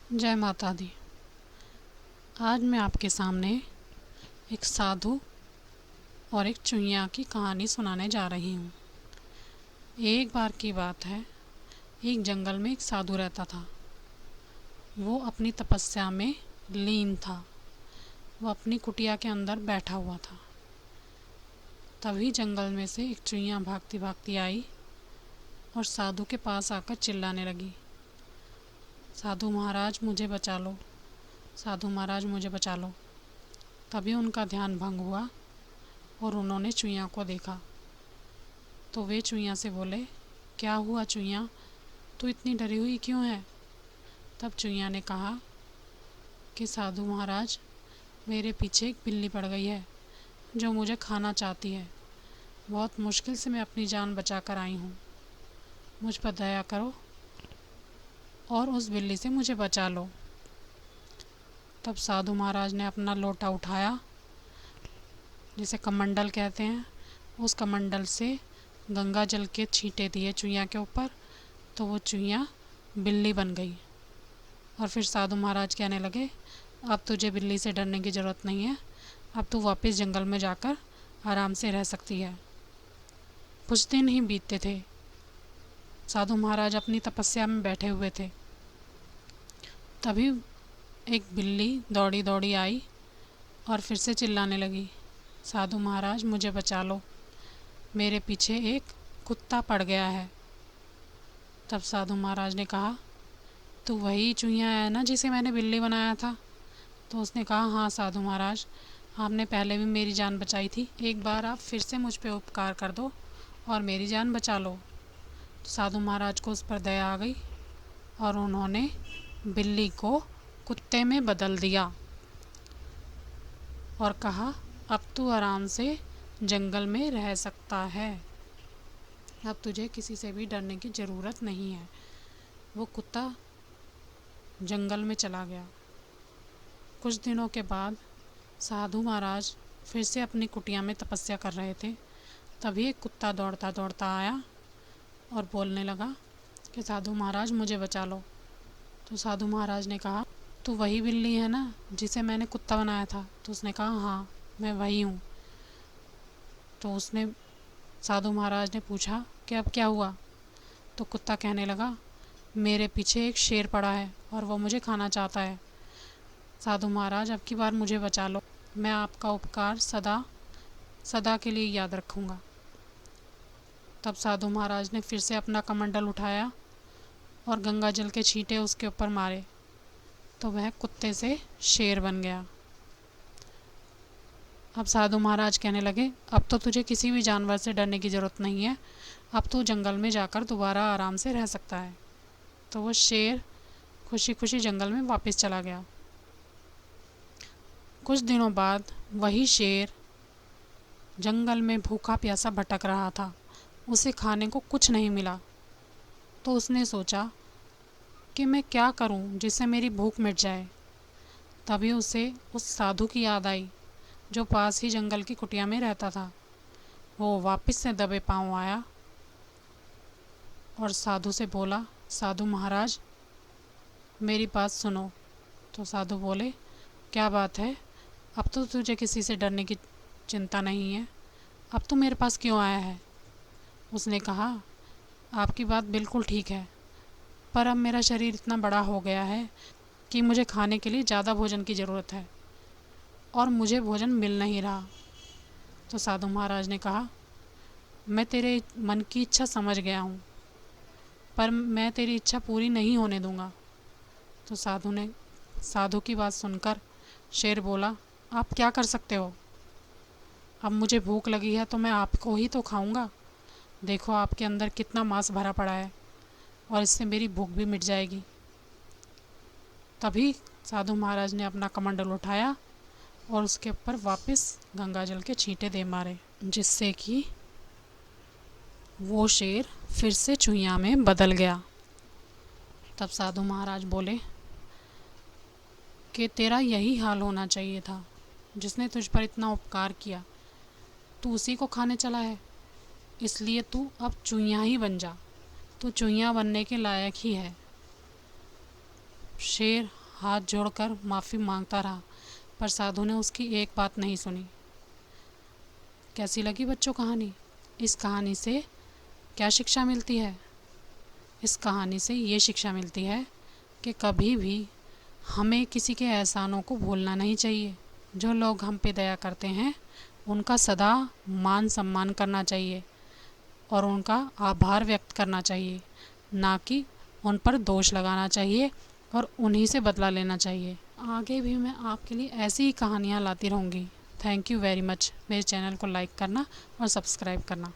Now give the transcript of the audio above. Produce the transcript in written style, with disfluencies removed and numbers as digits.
जय माता दी। आज मैं आपके सामने एक साधु और एक चुईया की कहानी सुनाने जा रही हूँ। एक बार की बात है, एक जंगल में एक साधु रहता था। वो अपनी तपस्या में लीन था। वो अपनी कुटिया के अंदर बैठा हुआ था। तभी जंगल में से एक चुईया भागती भागती आई और साधु के पास आकर चिल्लाने लगी, साधु महाराज मुझे बचा लो, साधु महाराज मुझे बचा लो। तभी उनका ध्यान भंग हुआ और उन्होंने चुईया को देखा। तो वे चुईया से बोले, क्या हुआ चुईया, तू इतनी डरी हुई क्यों है? तब चुईया ने कहा कि साधु महाराज, मेरे पीछे एक बिल्ली पड़ गई है जो मुझे खाना चाहती है। बहुत मुश्किल से मैं अपनी जान बचा कर आई हूँ। मुझ पर दया करो और उस बिल्ली से मुझे बचा लो। तब साधु महाराज ने अपना लोटा उठाया, जिसे कमंडल कहते हैं, उस कमंडल से गंगा जल के छींटे दिए चुईया के ऊपर। तो वो चुईया बिल्ली बन गई। और फिर साधु महाराज कहने लगे, अब तुझे बिल्ली से डरने की ज़रूरत नहीं है, अब तू वापस जंगल में जाकर आराम से रह सकती है। कुछ दिन ही बीतते थे। साधु महाराज अपनी तपस्या में बैठे हुए थे। तभी एक बिल्ली दौड़ी दौड़ी आई और फिर से चिल्लाने लगी, साधु महाराज मुझे बचा लो, मेरे पीछे एक कुत्ता पड़ गया है। तब साधु महाराज ने कहा, तू वही चुईया है ना जिसे मैंने बिल्ली बनाया था? तो उसने कहा, हाँ साधु महाराज, आपने पहले भी मेरी जान बचाई थी, एक बार आप फिर से मुझ पे उपकार कर दो और मेरी जान बचा लो। तो साधु महाराज को उस पर दया आ गई और उन्होंने बिल्ली को कुत्ते में बदल दिया और कहा, अब तू आराम से जंगल में रह सकता है, अब तुझे किसी से भी डरने की ज़रूरत नहीं है। वो कुत्ता जंगल में चला गया। कुछ दिनों के बाद साधु महाराज फिर से अपनी कुटिया में तपस्या कर रहे थे। तभी एक कुत्ता दौड़ता दौड़ता आया और बोलने लगा कि साधु महाराज मुझे बचा लो। तो साधु महाराज ने कहा, तू वही बिल्ली है ना जिसे मैंने कुत्ता बनाया था? तो उसने कहा, हाँ मैं वही हूँ। तो उसने साधु महाराज ने पूछा कि अब क्या हुआ? तो कुत्ता कहने लगा, मेरे पीछे एक शेर पड़ा है और वो मुझे खाना चाहता है। साधु महाराज अब की बार मुझे बचा लो, मैं आपका उपकार सदा सदा के लिए याद रखूँगा। तब साधु महाराज ने फिर से अपना कमंडल उठाया और गंगा जल के छींटे उसके ऊपर मारे, तो वह कुत्ते से शेर बन गया। अब साधु महाराज कहने लगे, अब तो तुझे किसी भी जानवर से डरने की ज़रूरत नहीं है, अब तू जंगल में जाकर दोबारा आराम से रह सकता है। तो वो शेर खुशी खुशी जंगल में वापस चला गया। कुछ दिनों बाद वही शेर जंगल में भूखा प्यासा भटक रहा था। उसे खाने को कुछ नहीं मिला। तो उसने सोचा कि मैं क्या करूं जिससे मेरी भूख मिट जाए। तभी उसे उस साधु की याद आई जो पास ही जंगल की कुटिया में रहता था। वो वापस से दबे पांव आया और साधु से बोला, साधु महाराज मेरी बात सुनो। तो साधु बोले, क्या बात है? अब तो तुझे किसी से डरने की चिंता नहीं है, अब तू मेरे पास क्यों आया है? उसने कहा, आपकी बात बिल्कुल ठीक है, पर अब मेरा शरीर इतना बड़ा हो गया है कि मुझे खाने के लिए ज़्यादा भोजन की ज़रूरत है और मुझे भोजन मिल नहीं रहा। तो साधु महाराज ने कहा, मैं तेरे मन की इच्छा समझ गया हूँ, पर मैं तेरी इच्छा पूरी नहीं होने दूँगा। तो साधु की बात सुनकर शेर बोला, आप क्या कर सकते हो? अब मुझे भूख लगी है तो मैं आपको ही तो खाऊंगा। देखो आपके अंदर कितना मांस भरा पड़ा है और इससे मेरी भूख भी मिट जाएगी। तभी साधु महाराज ने अपना कमंडल उठाया और उसके ऊपर वापस गंगा जल के छींटे दे मारे, जिससे कि वो शेर फिर से चुईया में बदल गया। तब साधु महाराज बोले कि तेरा यही हाल होना चाहिए था, जिसने तुझ पर इतना उपकार किया तू उसी को खाने चला है, इसलिए तू अब चुईया ही बन जा, तू चुईया बनने के लायक ही है। शेर हाथ जोड़कर माफ़ी मांगता रहा, पर साधु ने उसकी एक बात नहीं सुनी। कैसी लगी बच्चों कहानी? इस कहानी से क्या शिक्षा मिलती है? इस कहानी से ये शिक्षा मिलती है कि कभी भी हमें किसी के एहसानों को भूलना नहीं चाहिए। जो लोग हम पे दया करते हैं उनका सदा मान सम्मान करना चाहिए और उनका आभार व्यक्त करना चाहिए, ना कि उन पर दोष लगाना चाहिए और उन्हीं से बदला लेना चाहिए। आगे भी मैं आपके लिए ऐसी ही कहानियाँ लाती रहूँगी। Thank you very much. मेरे चैनल को लाइक करना और सब्सक्राइब करना।